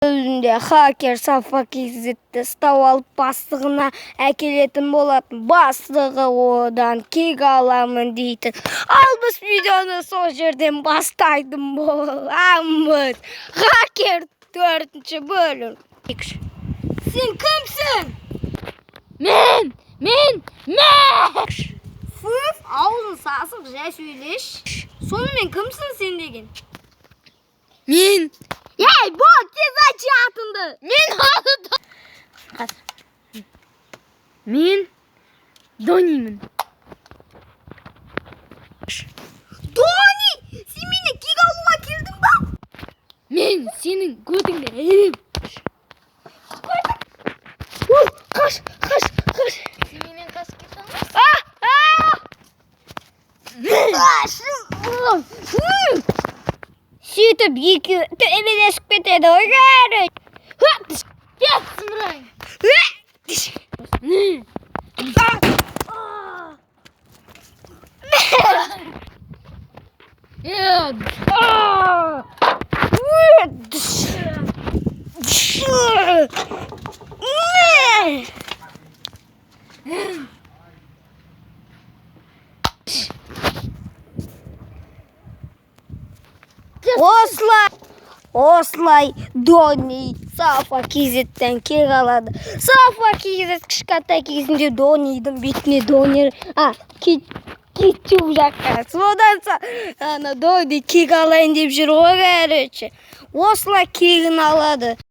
Өзінде хакер сафа кезетті ұстап алып бастығына әкелетін болатын. Бастығы одан кек аламын дейтін. Ал біз видеоны сол жерден бастайтын боламыз. Хакер 4-ші бөлім. Сен кімсің? Мен! Фыф, аузын сасық жай сөйлеш. Сонымен кімсің сен деген? Мен! Ей, бол, тез ач атынды. Мен Донимін. Дони, сен мені кек алуға келдің ба? Мен сенің көтіңді әлем. Қаш. Сен менен қашып кете алмайсың? Сөйтіп екеуі төбелесіп кетеді ғой. Пять сымырайын. Осылай Дони сафа кезеттен кек алады. Сафа кезет кішкентай кезінде Донидің бетіне кетчуп жаққан. Содан соң Дони кек алайын деп жүр ғой, короче. Осылай кегін алады.